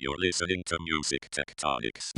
You're listening to Music Tectonics.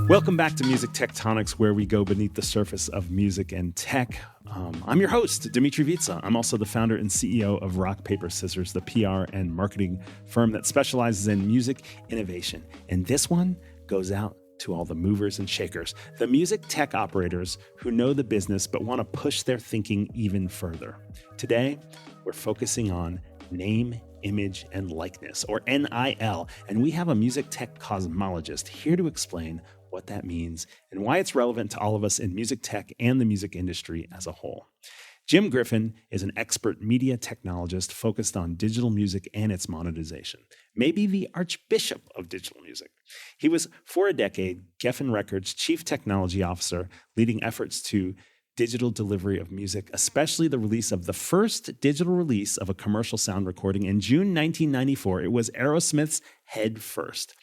Welcome back to Music Tectonics, where we go beneath the surface of music and tech. I'm your host, Dimitri Vitsa. I'm also the founder and CEO of Rock, Paper, Scissors, the PR and marketing firm that specializes in music innovation. And this one goes out to all the movers and shakers, the music tech operators who know the business but want to push their thinking even further. Today, we're focusing on name, image, and likeness, or NIL, and we have a music tech cosmologist here to explain what that means and why it's relevant to all of us in music tech and the music industry as a whole. Jim Griffin is an expert media technologist focused on digital music and its monetization, maybe the archbishop of digital music. He was, for a decade, Geffen Records' chief technology officer, leading efforts to digital delivery of music, especially the release of the first digital release of a commercial sound recording in June 1994. It was Aerosmith's Head First.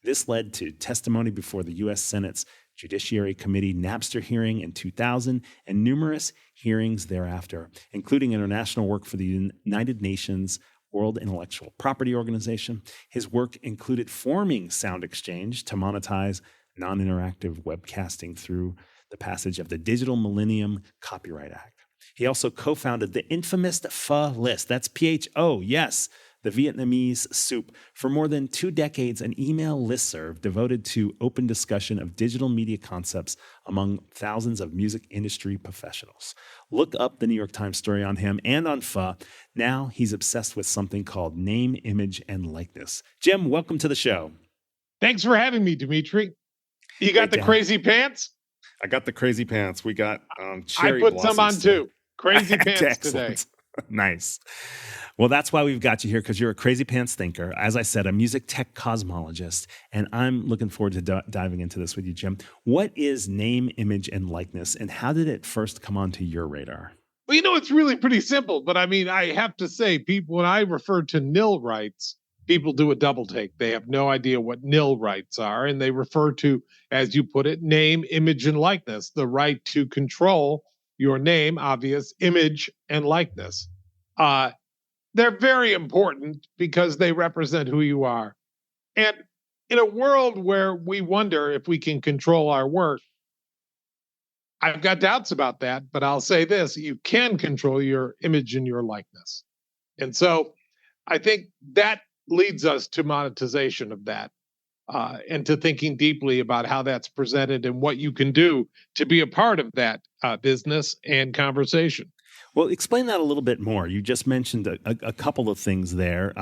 This led to testimony before the U.S. Senate's Judiciary Committee Napster hearing in 2000 and numerous hearings thereafter, including international work for the United Nations World Intellectual Property Organization. His work included forming Sound Exchange to monetize non-interactive webcasting through the passage of the Digital Millennium Copyright Act. He also co-founded the infamous Pho List, that's PHO, yes, the Vietnamese soup, for more than 2 decades, an email listserv devoted to open discussion of digital media concepts among thousands of music industry professionals. Look up the New York Times story on him and on Pho. Now he's obsessed with something called name, image, and likeness. Jim, welcome to the show. Thanks for having me, Dimitri. You got the crazy pants? I got the crazy pants. We got cherry I put some on today. too. Crazy pants today. Nice. Well, that's why we've got you here, because you're a crazy pants thinker. As I said, a music tech cosmologist, and I'm looking forward to diving into this with you, Jim. What is name, image, and likeness, and how did it first come onto your radar? Well, it's really pretty simple, but I have to say, people, when I refer to nil rights, people do a double take. They have no idea what nil rights are, and they refer to, as you put it, name, image, and likeness, the right to control your name, obvious, image, and likeness. They're very important because they represent who you are. And in a world where we wonder if we can control our work, I've got doubts about that, but I'll say this, you can control your image and your likeness. And so I think that leads us to monetization of that, and to thinking deeply about how that's presented and what you can do to be a part of that business and conversation. Well, explain that a little bit more. You just mentioned a couple of things there.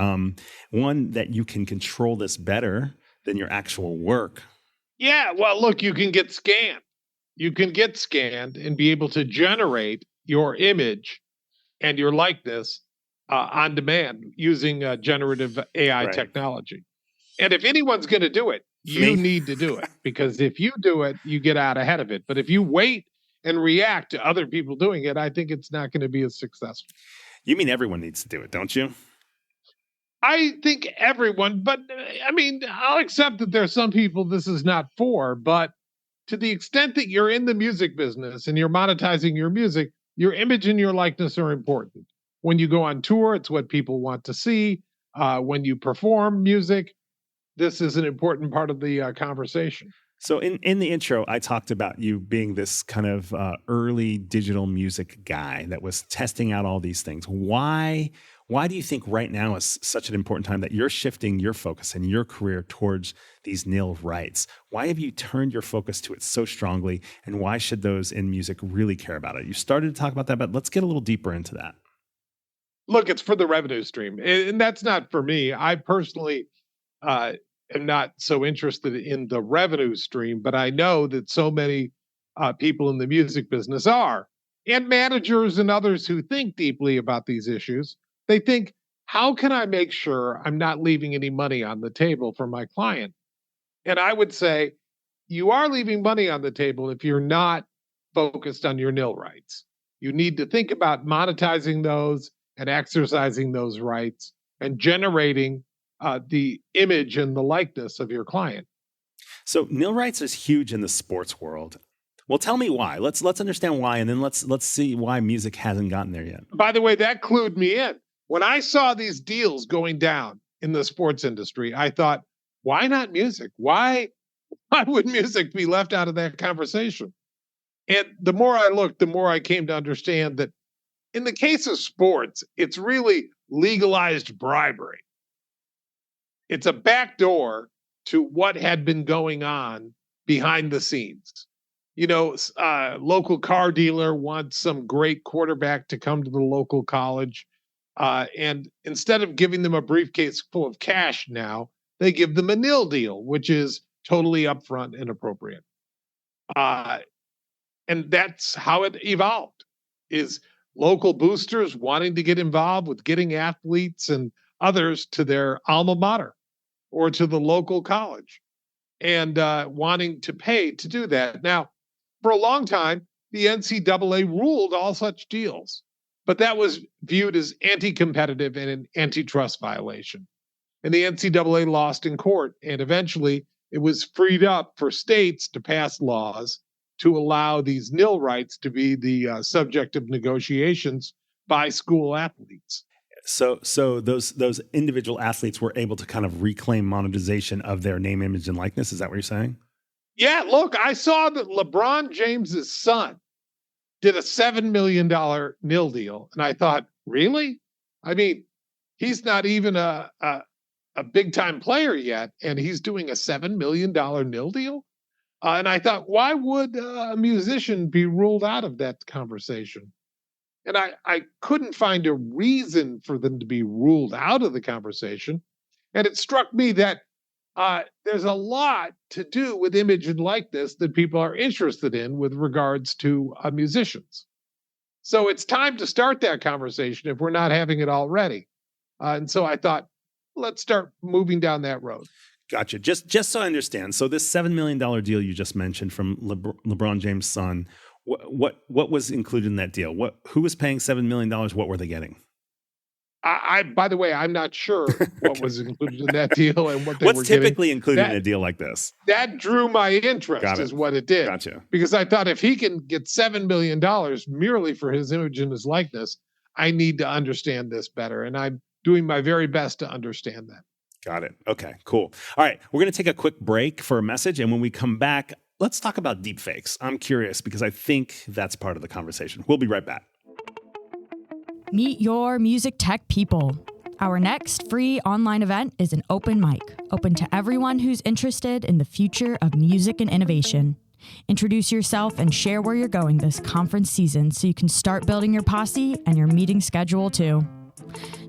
One, that you can control this better than your actual work. Yeah, well, look, you can get scanned. You can get scanned and be able to generate your image and your likeness on demand using generative AI technology. And if anyone's going to do it, you need to do it, because if you do it, you get out ahead of it. But if you wait and react to other people doing it, I think it's not going to be as successful. You mean everyone needs to do it, don't you? I think everyone, but I'll accept that there's some people this is not for, but to the extent that you're in the music business and you're monetizing your music, your image and your likeness are important. When you go on tour, it's what people want to see. When you perform music, this is an important part of the conversation. So in the intro, I talked about you being this kind of early digital music guy that was testing out all these things. Why do you think right now is such an important time that you're shifting your focus and your career towards these nil rights? Why have you turned your focus to it so strongly, and why should those in music really care about it? You started to talk about that, but let's get a little deeper into that. Look, it's for the revenue stream, and that's not for me. I personally am not so interested in the revenue stream, but I know that so many people in the music business are, and managers and others who think deeply about these issues. They think, how can I make sure I'm not leaving any money on the table for my client? And I would say, you are leaving money on the table if you're not focused on your nil rights. You need to think about monetizing those and exercising those rights and generating the image and the likeness of your client. So nil rights is huge in the sports world. Well, tell me why. Let's understand why, and then let's see why music hasn't gotten there yet. By the way, that clued me in. When I saw these deals going down in the sports industry, I thought, why not music? Why would music be left out of that conversation? And the more I looked, the more I came to understand that in the case of sports, it's really legalized bribery. It's a backdoor to what had been going on behind the scenes. Local car dealer wants some great quarterback to come to the local college. And instead of giving them a briefcase full of cash now, they give them a nil deal, which is totally upfront and appropriate. And that's how it evolved, is local boosters wanting to get involved with getting athletes and others to their alma mater or to the local college and wanting to pay to do that. Now, for a long time, the NCAA ruled all such deals, but that was viewed as anti-competitive and an antitrust violation. And the NCAA lost in court, and eventually it was freed up for states to pass laws to allow these nil rights to be the subject of negotiations by school athletes. So those individual athletes were able to kind of reclaim monetization of their name, image, and likeness. Is that what you're saying? Yeah, look, I saw that LeBron James's son did a $7 million nil deal. And I thought, really? I mean, he's not even a big time player yet, and he's doing a $7 million nil deal. And I thought, why would a musician be ruled out of that conversation? And I couldn't find a reason for them to be ruled out of the conversation. And it struck me that there's a lot to do with image and likeness that people are interested in with regards to musicians. So it's time to start that conversation if we're not having it already. And so I thought, let's start moving down that road. Gotcha. Just so I understand. So this $7 million deal you just mentioned from LeBron James' son, what was included in that deal? Who was paying $7 million? What were they getting? By the way, I'm not sure what was included in that deal and what they were getting. What's typically included in a deal like this? That drew my interest, is what it did. Gotcha. Because I thought if he can get $7 million merely for his image and his likeness, I need to understand this better. And I'm doing my very best to understand that. Got it. Okay, cool. All right, we're going to take a quick break for a message. And when we come back, let's talk about deepfakes. I'm curious because I think that's part of the conversation. We'll be right back. Meet your music tech people. Our next free online event is an open mic, open to everyone who's interested in the future of music and innovation. Introduce yourself and share where you're going this conference season so you can start building your posse and your meeting schedule too.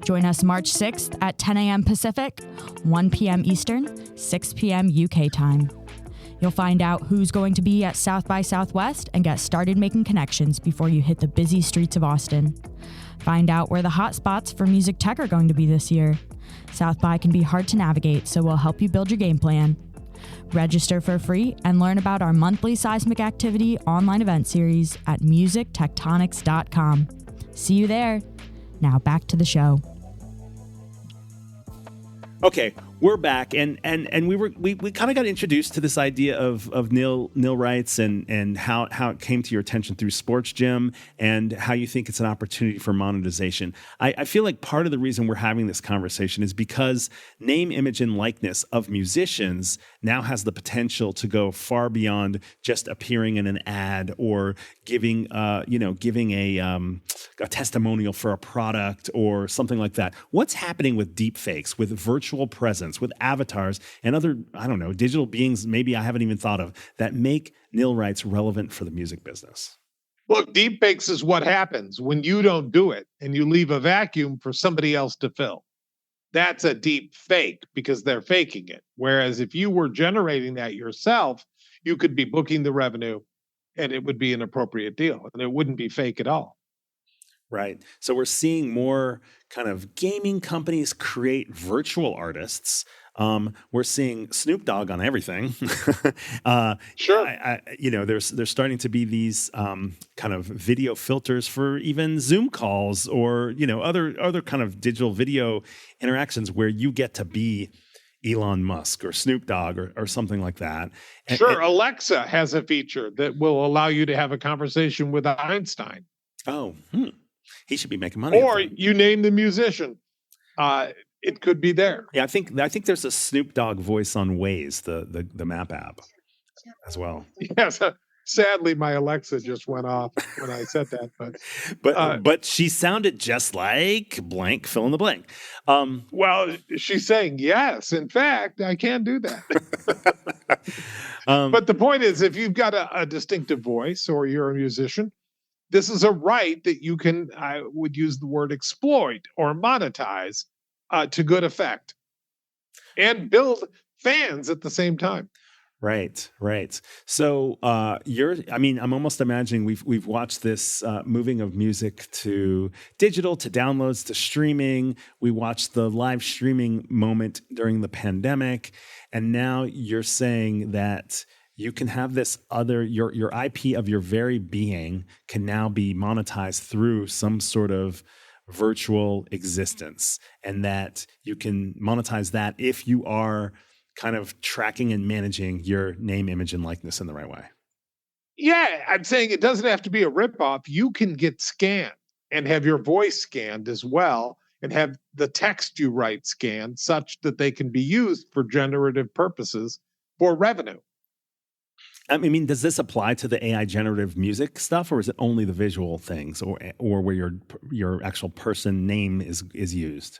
Join us March 6th at 10 a.m. Pacific, 1 p.m. Eastern, 6 p.m. UK time. You'll find out who's going to be at South by Southwest and get started making connections before you hit the busy streets of Austin. Find out where the hot spots for music tech are going to be this year. South by can be hard to navigate, so we'll help you build your game plan. Register for free and learn about our monthly seismic activity online event series at musictectonics.com. See you there. Now back to the show. Okay, we're back, and we kind of got introduced to this idea of nil rights and how it came to your attention through sports, Jim, and how you think it's an opportunity for monetization. I feel like part of the reason we're having this conversation is because name, image, and likeness of musicians now has the potential to go far beyond just appearing in an ad or giving a testimonial for a product or something like that. What's happening with deepfakes, with virtual presence, with avatars and other, digital beings maybe I haven't even thought of that make nil rights relevant for the music business? Look, deepfakes is what happens when you don't do it and you leave a vacuum for somebody else to fill. That's a deep fake because they're faking it. Whereas if you were generating that yourself, you could be booking the revenue and it would be an appropriate deal and it wouldn't be fake at all. Right. So we're seeing more kind of gaming companies create virtual artists. We're seeing Snoop Dogg on everything. Sure. There's starting to be these kind of video filters for even Zoom calls or, other kind of digital video interactions where you get to be Elon Musk or Snoop Dogg or something like that. Sure, Alexa has a feature that will allow you to have a conversation with Einstein. He should be making money. Or you name the musician. It could be there. Yeah, I think there's a Snoop Dogg voice on Waze, the map app, as well. Yes. Sadly, my Alexa just went off when I said that, but she sounded just like blank, fill in the blank. Well, she's saying yes. In fact, I can do that. But the point is, if you've got a distinctive voice or you're a musician, this is a right that you can, I would use the word exploit or monetize to good effect and build fans at the same time. Right. So I'm almost imagining we've watched this moving of music to digital, to downloads, to streaming. We watched the live streaming moment during the pandemic. And now you're saying that you can have this your IP of your very being can now be monetized through some sort of virtual existence, and that you can monetize that if you are kind of tracking and managing your name, image, and likeness in the right way. Yeah, I'm saying it doesn't have to be a ripoff. You can get scanned and have your voice scanned as well, and have the text you write scanned such that they can be used for generative purposes for revenue. I mean, does this apply to the AI generative music stuff, or is it only the visual things, or where your actual person name is used?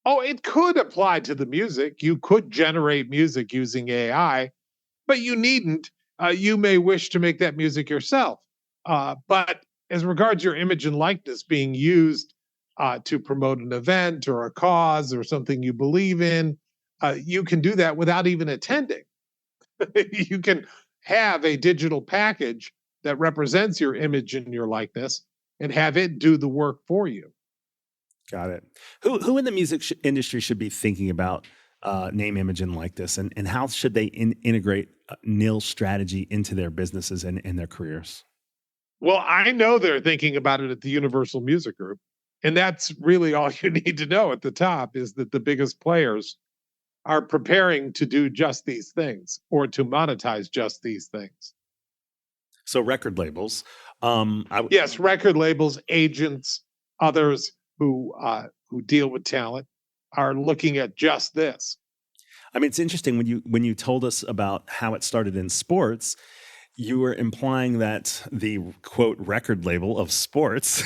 Oh, it could apply to the music. You could generate music using AI, but you needn't. You may wish to make that music yourself. But as regards your image and likeness being used to promote an event or a cause or something you believe in, you can do that without even attending. You can have a digital package that represents your image and your likeness and have it do the work for you. Got it. Who in the music industry should be thinking about name, image, and likeness, and how should they integrate nil strategy into their businesses and their careers? Well, I know they're thinking about it at the Universal Music Group, and that's really all you need to know at the top, is that the biggest players are preparing to do just these things or to monetize just these things. So record labels. Yes, record labels, agents, others who deal with talent are looking at just this. I mean, it's interesting when you told us about how it started in sports, you were implying that the quote record label of sports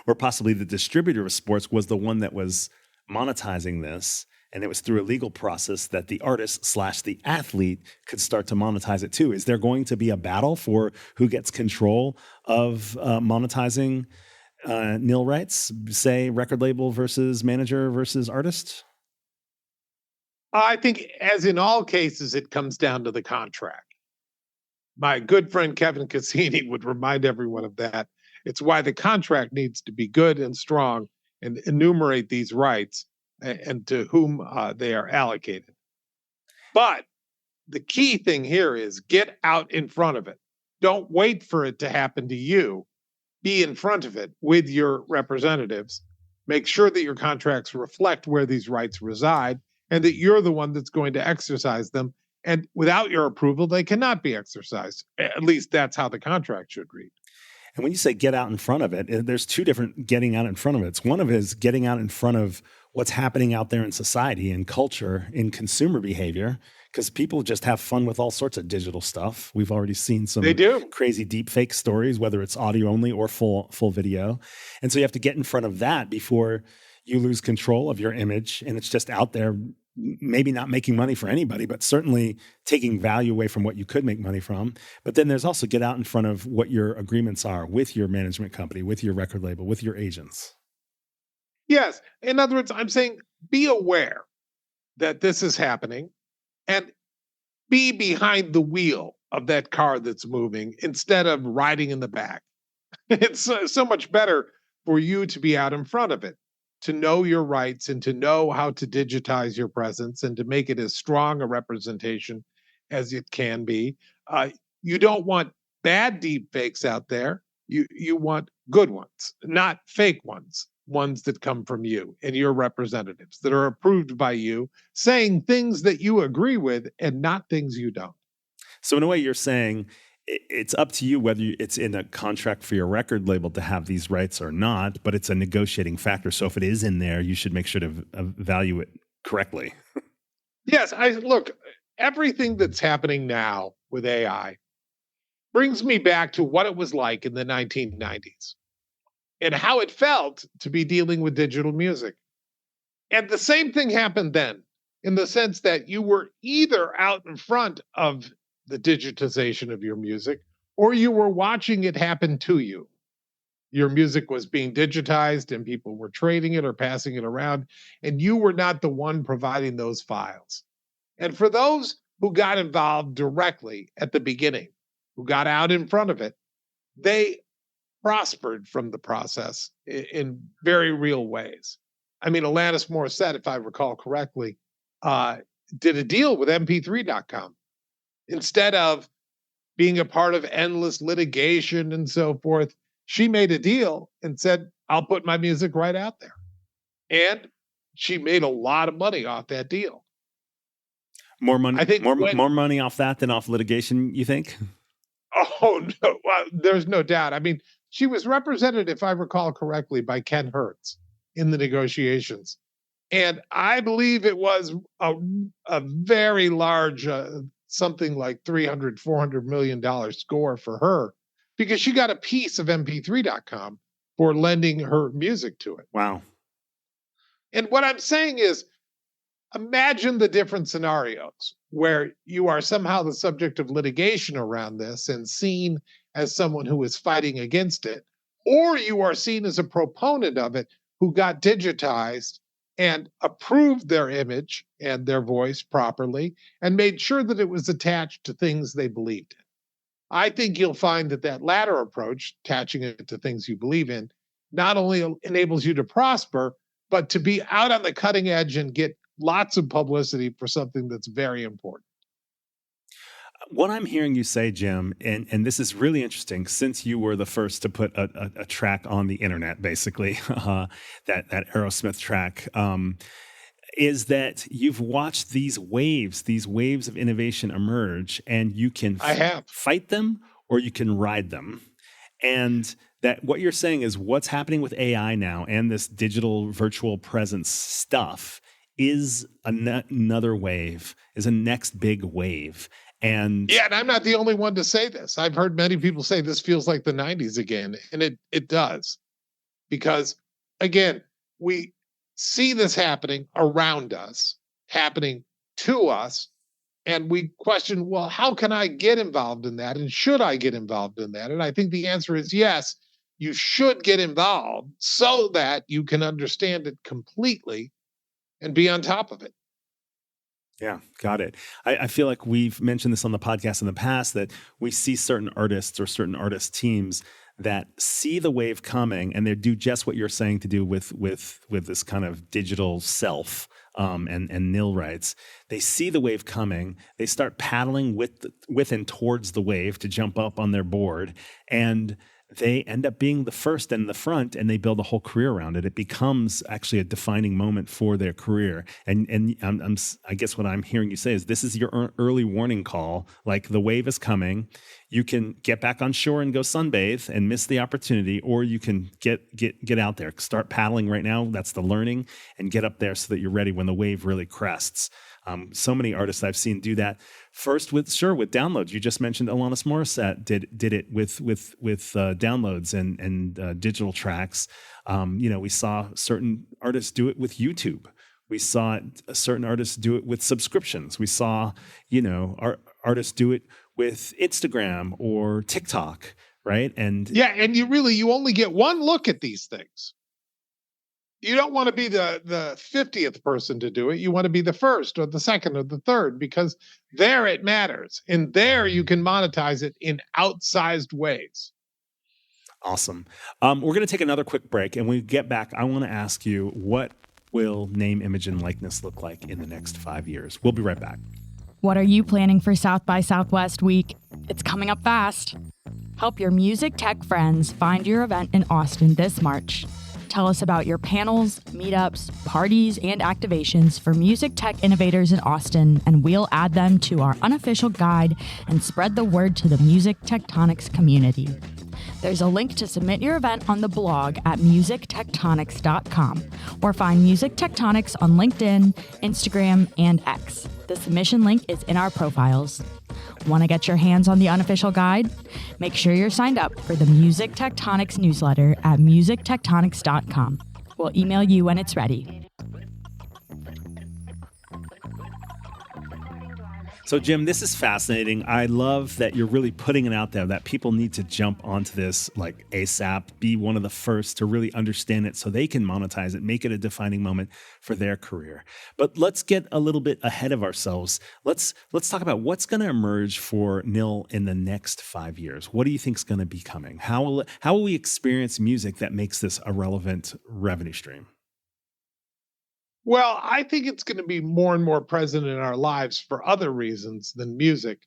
or possibly the distributor of sports was the one that was monetizing this. And it was through a legal process that the artist / the athlete could start to monetize it too. Is there going to be a battle for who gets control of monetizing nil rights, say record label versus manager versus artist? I think, as in all cases, it comes down to the contract. My good friend Kevin Cassini would remind everyone of that. It's why the contract needs to be good and strong and enumerate these rights and to whom they are allocated. But the key thing here is get out in front of it. Don't wait for it to happen to you. Be in front of it with your representatives. Make sure that your contracts reflect where these rights reside and that you're the one that's going to exercise them. And without your approval, they cannot be exercised. At least that's how the contract should read. And when you say get out in front of it, there's two different getting out in front of it. One of it is getting out in front of what's happening out there in society and culture, in consumer behavior, because people just have fun with all sorts of digital stuff. We've already seen some crazy deep fake stories, whether it's audio only or full video. And so you have to get in front of that before you lose control of your image. And it's just out there, maybe not making money for anybody, but certainly taking value away from what you could make money from. But then there's also get out in front of what your agreements are with your management company, with your record label, with your agents. Yes. In other words, I'm saying be aware that this is happening and be behind the wheel of that car that's moving instead of riding in the back. It's so much better for you to be out in front of it, to know your rights and to know how to digitize your presence and to make it as strong a representation as it can be. You don't want bad deep fakes out there. You want good ones, not fake ones ones that come from you and your representatives that are approved by you, saying things that you agree with and not things you don't. So in a way, you're saying it's up to you whether it's in a contract for your record label to have these rights or not, but it's a negotiating factor. So if it is in there, you should make sure to value it correctly. Yes, look, everything that's happening now with AI brings me back to what it was like in the 1990s and how it felt to be dealing with digital music. And the same thing happened then, in the sense that you were either out in front of the digitization of your music, or you were watching it happen to you. Your music was being digitized and people were trading it or passing it around, and you were not the one providing those files. And for those who got involved directly at the beginning, who got out in front of it, they prospered from the process in very real ways. I mean, Alanis Morissette, if I recall correctly, did a deal with mp3.com. Instead of being a part of endless litigation and so forth, she made a deal and said, I'll put my music right out there. And she made a lot of money off that deal. More money, I think more money off that than off litigation, you think? Oh, no, well, there's no doubt. I mean, she was represented, if I recall correctly, by Ken Hertz in the negotiations. And I believe it was a very large, something like $300-400 million score for her, because she got a piece of mp3.com for lending her music to it. Wow. And what I'm saying is, imagine the different scenarios where you are somehow the subject of litigation around this and seen as someone who is fighting against it, or you are seen as a proponent of it who got digitized and approved their image and their voice properly and made sure that it was attached to things they believed in. I think you'll find that latter approach, attaching it to things you believe in, not only enables you to prosper, but to be out on the cutting edge and get lots of publicity for something that's very important. What I'm hearing you say, Jim, and this is really interesting, since you were the first to put a track on the internet, basically, that Aerosmith track, is that you've watched these waves of innovation emerge, and you can fight them or you can ride them. And that what you're saying is what's happening with AI now and this digital virtual presence stuff is another wave, is a next big wave. And I'm not the only one to say this. I've heard many people say this feels like the 90s again, and it does. Because, again, we see this happening around us, happening to us, and we question, well, how can I get involved in that? And should I get involved in that? And I think the answer is yes, you should get involved so that you can understand it completely and be on top of it. Yeah, got it. I feel like we've mentioned this on the podcast in the past, that we see certain artists or certain artist teams that see the wave coming and they do just what you're saying to do with this kind of digital self and nil rights. They see the wave coming. They start paddling with and towards the wave to jump up on their board, and they end up being the first and the front, and they build a whole career around it. It becomes actually a defining moment for their career. And I guess what I'm hearing you say is this is your early warning call. Like, the wave is coming. You can get back on shore and go sunbathe and miss the opportunity, or you can get out there, start paddling right now. That's the learning, and get up there so that you're ready when the wave really crests. So many artists I've seen do that. First with downloads. You just mentioned Alanis Morissette did it with downloads and digital tracks. We saw certain artists do it with YouTube. We saw certain artists do it with subscriptions. We saw, artists do it with Instagram or TikTok, right? And you only get one look at these things. You don't want to be the 50th person to do it. You want to be the first or the second or the third, because there it matters. And there you can monetize it in outsized ways. Awesome. We're going to take another quick break. And when we get back, I want to ask you, what will name, image, and likeness look like in the next 5 years? We'll be right back. What are you planning for South by Southwest Week? It's coming up fast. Help your music tech friends find your event in Austin this March. Tell us about your panels, meetups, parties, and activations for music tech innovators in Austin, and we'll add them to our unofficial guide and spread the word to the Music Tectonics community. There's a link to submit your event on the blog at musictectonics.com, or find Music Tectonics on LinkedIn, Instagram, and X. The submission link is in our profiles. Want to get your hands on the unofficial guide? Make sure you're signed up for the Music Tectonics newsletter at musictectonics.com. We'll email you when it's ready. So, Jim, this is fascinating. I love that you're really putting it out there that people need to jump onto this like ASAP, be one of the first to really understand it so they can monetize it, make it a defining moment for their career. But let's get a little bit ahead of ourselves. Let's talk about what's going to emerge for Nil in the next 5 years. What do you think is going to be coming? How will we experience music that makes this a relevant revenue stream? Well, I think it's going to be more and more present in our lives for other reasons than music.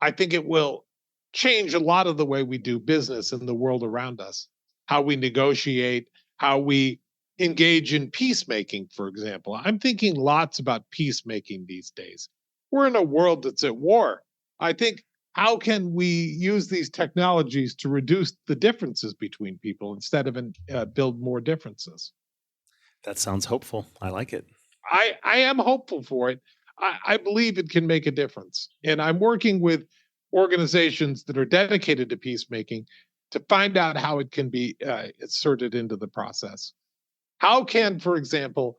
I think it will change a lot of the way we do business in the world around us, how we negotiate, how we engage in peacemaking, for example. I'm thinking lots about peacemaking these days. We're in a world that's at war. I think, how can we use these technologies to reduce the differences between people instead of build more differences? That sounds hopeful. I like it. I am hopeful for it. I believe it can make a difference. And I'm working with organizations that are dedicated to peacemaking to find out how it can be inserted into the process. How can, for example,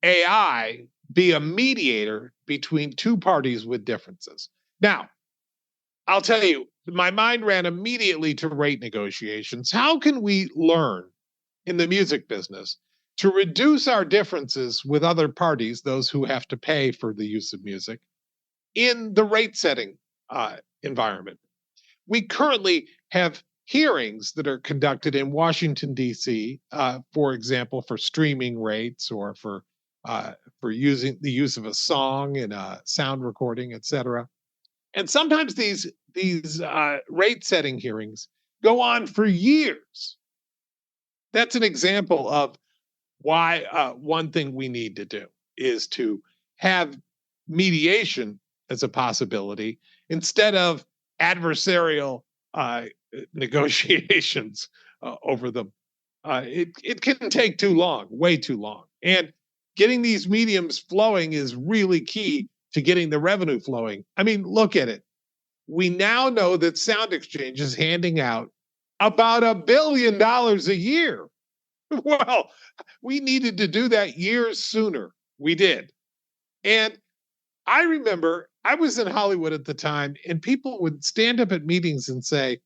AI be a mediator between two parties with differences? Now, I'll tell you, my mind ran immediately to rate negotiations. How can we learn in the music business to reduce our differences with other parties, those who have to pay for the use of music, in the rate setting environment? We currently have hearings that are conducted in Washington, D.C., for example, for streaming rates or for using the use of a song in a sound recording, et cetera. And sometimes these rate setting hearings go on for years. That's an example of why one thing we need to do is to have mediation as a possibility instead of adversarial negotiations over them. It can take too long, way too long. And getting these mediums flowing is really key to getting the revenue flowing. I mean, look at it. We now know that Sound Exchange is handing out about $1 billion a year. Well, we needed to do that years sooner. We did. And I remember I was in Hollywood at the time, and people would stand up at meetings and say,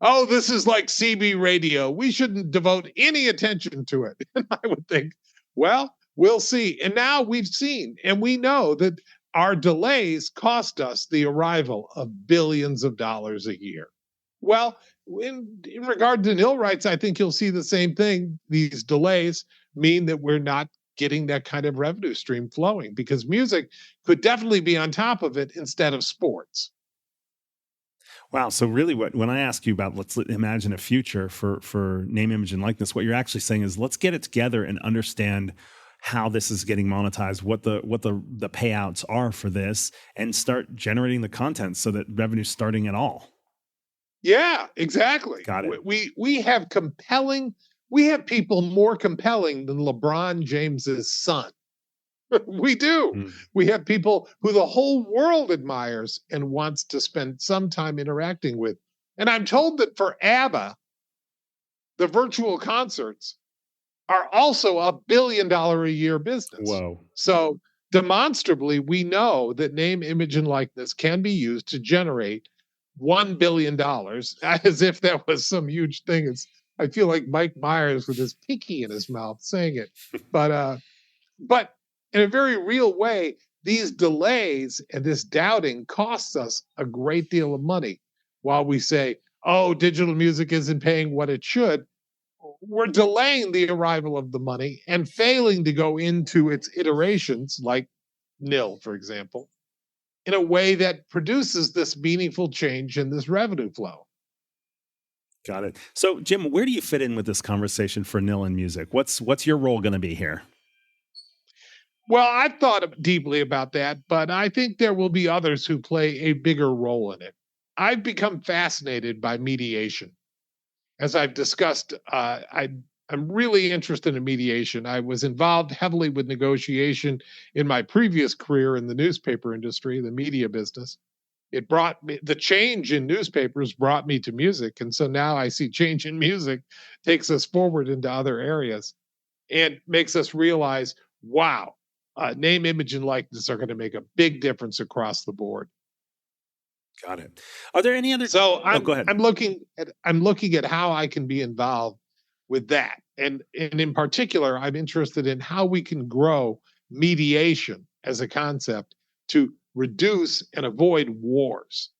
oh, this is like CB radio. We shouldn't devote any attention to it. And I would think, well, we'll see. And now we've seen, and we know that our delays cost us the arrival of billions of dollars a year. Well, in regard to nil rights, I think you'll see the same thing. These delays mean that we're not getting that kind of revenue stream flowing because music could definitely be on top of it instead of sports. Wow. So really when I ask you about, let's imagine a future for name, image, and likeness, what you're actually saying is let's get it together and understand how this is getting monetized, what the payouts are for this, and start generating the content so that revenue's starting at all. Yeah, exactly. Got it. We have people more compelling than LeBron James's son. We do. Mm. We have people who the whole world admires and wants to spend some time interacting with. And I'm told that for ABBA, the virtual concerts are also $1 billion a year business. Whoa. So demonstrably, we know that name, image, and likeness can be used to generate $1 billion, as if that was some huge thing. I feel like Mike Myers with his pinky in his mouth saying it. But in a very real way, these delays and this doubting costs us a great deal of money. While we say, oh, digital music isn't paying what it should, we're delaying the arrival of the money and failing to go into its iterations, like nil, for example, in a way that produces this meaningful change in this revenue flow. Got it. So, Jim, where do you fit in with this conversation for Nil and music? What's your role going to be here? Well, I've thought deeply about that, but I think there will be others who play a bigger role in it. I've become fascinated by mediation. As I've discussed, I'm really interested in mediation. I was involved heavily with negotiation in my previous career in the newspaper industry, the media business. It brought me the change in newspapers brought me to music. And so now I see change in music takes us forward into other areas and makes us realize, wow, name, image, and likeness are going to make a big difference across the board. Got it. Are there any other? So go ahead. I'm looking at how I can be involved with that, and in particular, I'm interested in how we can grow mediation as a concept to reduce and avoid wars,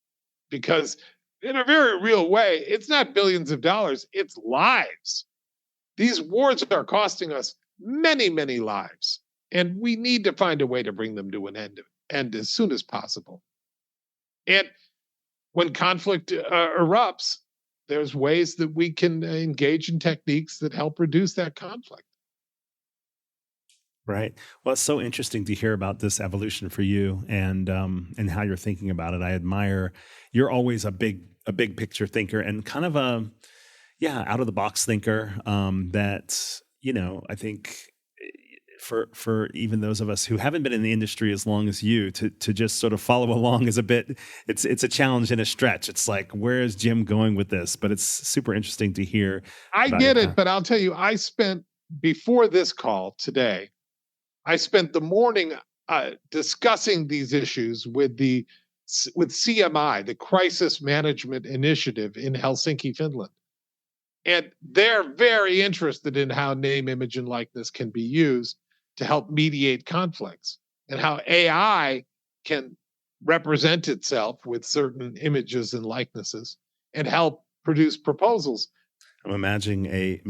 because in a very real way, it's not billions of dollars; it's lives. These wars are costing us many, many lives, and we need to find a way to bring them to an end as soon as possible. And when conflict erupts, there's ways that we can engage in techniques that help reduce that conflict. Right. Well, it's so interesting to hear about this evolution for you and how you're thinking about it. I admire you're always a big picture thinker and kind of a out of the box thinker. That I think for even those of us who haven't been in the industry as long as you to just sort of follow along is a bit, it's a challenge and a stretch. It's like, where is Jim going with this? But it's super interesting to hear. I get it, but I'll tell you, before this call today, I spent the morning discussing these issues with CMI, the Crisis Management Initiative in Helsinki, Finland. And they're very interested in how name, image, and likeness can be used to help mediate conflicts and how AI can represent itself with certain images and likenesses and help produce proposals. I'm imagining a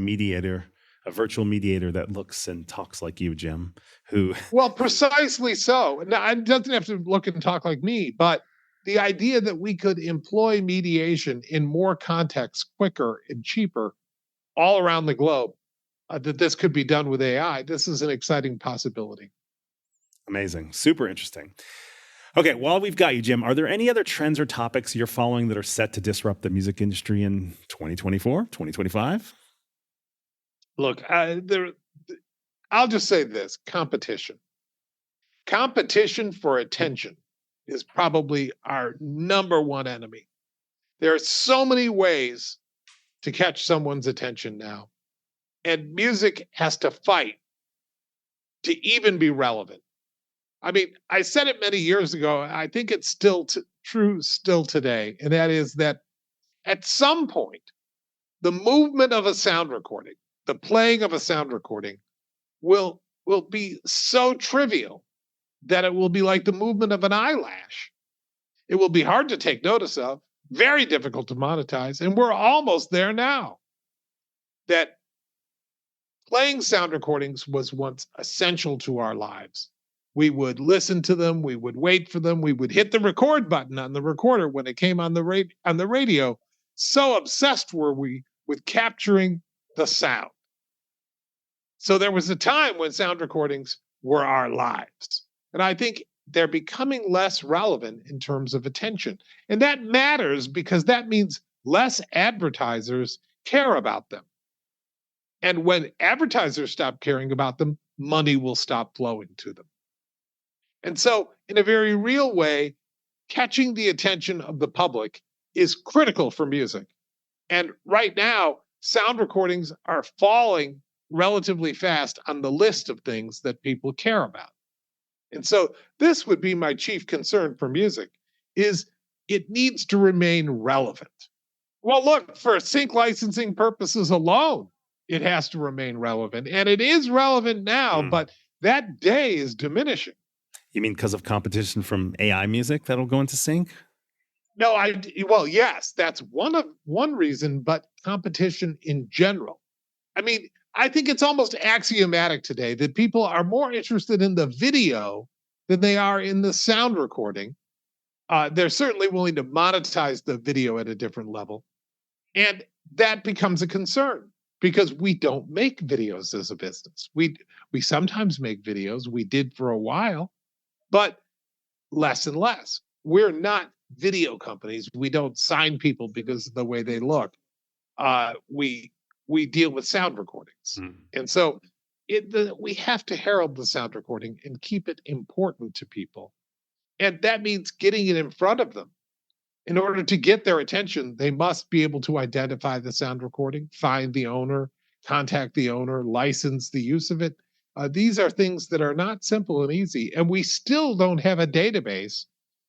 virtual mediator that looks and talks like you, Jim, Well, precisely so. Now, it doesn't have to look and talk like me, but the idea that we could employ mediation in more contexts quicker and cheaper all around the globe, that this could be done with AI, this is an exciting possibility. Amazing. Super interesting. Okay, while we've got you, Jim, are there any other trends or topics you're following that are set to disrupt the music industry in 2024, 2025? Look, I'll just say this, competition. Competition for attention is probably our number one enemy. There are so many ways to catch someone's attention now. And music has to fight to even be relevant. I mean, I said it many years ago. I think it's still true still today. And that is that at some point, the movement of a sound recording, the playing of a sound recording will be so trivial that it will be like the movement of an eyelash. It will be hard to take notice of, very difficult to monetize, and we're almost there now. That playing sound recordings was once essential to our lives. We would listen to them, we would wait for them, we would hit the record button on the recorder when it came on the radio. So obsessed were we with capturing the sound. So there was a time when sound recordings were our lives. And I think they're becoming less relevant in terms of attention. And that matters because that means less advertisers care about them. And when advertisers stop caring about them, money will stop flowing to them. And so, in a very real way, catching the attention of the public is critical for music. And right now, sound recordings are falling relatively fast on the list of things that people care about. And so this would be my chief concern for music, is it needs to remain relevant. Well, look, for sync licensing purposes alone, it has to remain relevant. And it is relevant now, but that day is diminishing. You mean because of competition from AI music that'll go into sync? No, well, yes, that's one reason, but competition in general. I mean, I think it's almost axiomatic today that people are more interested in the video than they are in the sound recording. They're certainly willing to monetize the video at a different level. And that becomes a concern because we don't make videos as a business. We sometimes make videos. We did for a while, but less and less. We're not video companies. We don't sign people because of the way they look. We deal with sound recordings, and so we have to herald the sound recording and keep it important to people, and that means getting it in front of them. In order to get their attention, they must be able to identify the sound recording, find the owner, contact the owner, license the use of it. These are things that are not simple and easy, and we still don't have a database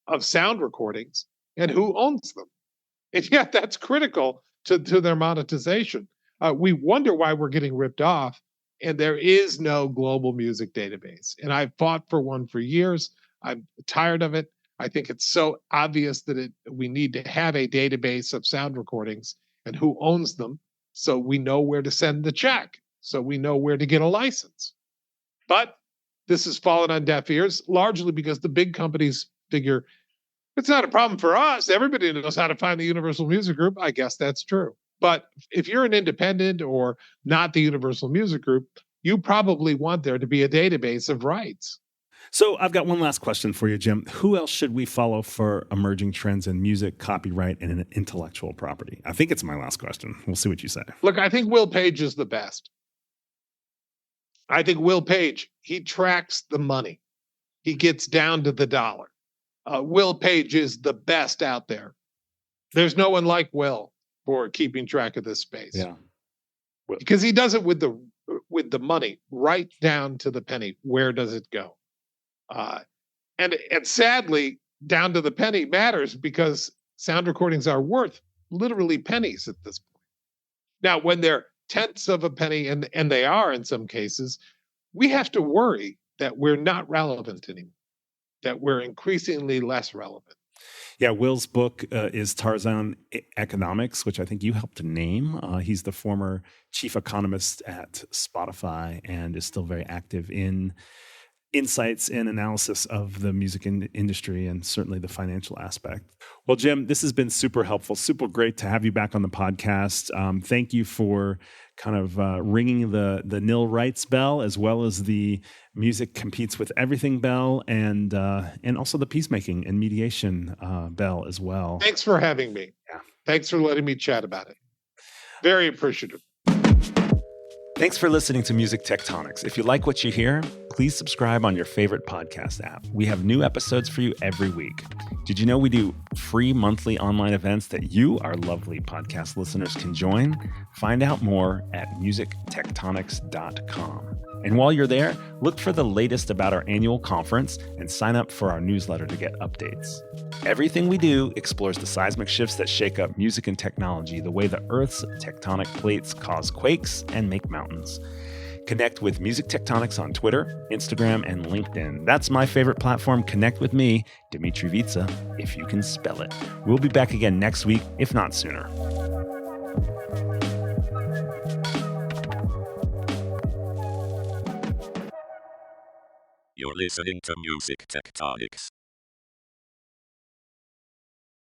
of sound recordings and who owns them. And yet that's critical to their monetization. We wonder why we're getting ripped off, and there is no global music database. And I've fought for one for years. I'm tired of it. I think it's so obvious that we need to have a database of sound recordings and who owns them, so we know where to send the check, so we know where to get a license. But this has fallen on deaf ears, largely because the big companies figure it's not a problem for us. Everybody knows how to find the Universal Music Group. I guess that's true. But if you're an independent or not the Universal Music Group, you probably want there to be a database of rights. So I've got one last question for you, Jim. Who else should we follow for emerging trends in music, copyright, and intellectual property? I think it's my last question. We'll see what you say. Look, I think Will Page is the best. I think Will Page, he tracks the money. He gets down to the dollar. Will Page is the best out there. There's no one like Will for keeping track of this space. Yeah. Because he does it with the money right down to the penny. Where does it go? And sadly, down to the penny matters because sound recordings are worth literally pennies at this point. Now, when they're tenths of a penny, and they are in some cases, we have to worry that we're not relevant anymore, that we're increasingly less relevant. Yeah, Will's book is Tarzan Economics, which I think you helped to name. He's the former chief economist at Spotify and is still very active in insights and analysis of the music industry and certainly the financial aspect. Well, Jim, this has been super helpful, super great to have you back on the podcast. Thank you for kind of ringing the nil rights bell, as well as the music competes with everything bell, and also the peacemaking and mediation bell as well. Thanks for having me. Yeah. Thanks for letting me chat about it. Very appreciative. Thanks for listening to Music Tectonics. If you like what you hear, please subscribe on your favorite podcast app. We have new episodes for you every week. Did you know we do free monthly online events that you, our lovely podcast listeners, can join? Find out more at musictectonics.com. And while you're there, look for the latest about our annual conference and sign up for our newsletter to get updates. Everything we do explores the seismic shifts that shake up music and technology, the way the Earth's tectonic plates cause quakes and make mountains. Connect with Music Tectonics on Twitter, Instagram, and LinkedIn. That's my favorite platform. Connect with me, Dimitri Vitsa, if you can spell it. We'll be back again next week, if not sooner. You're listening to Music Tectonics.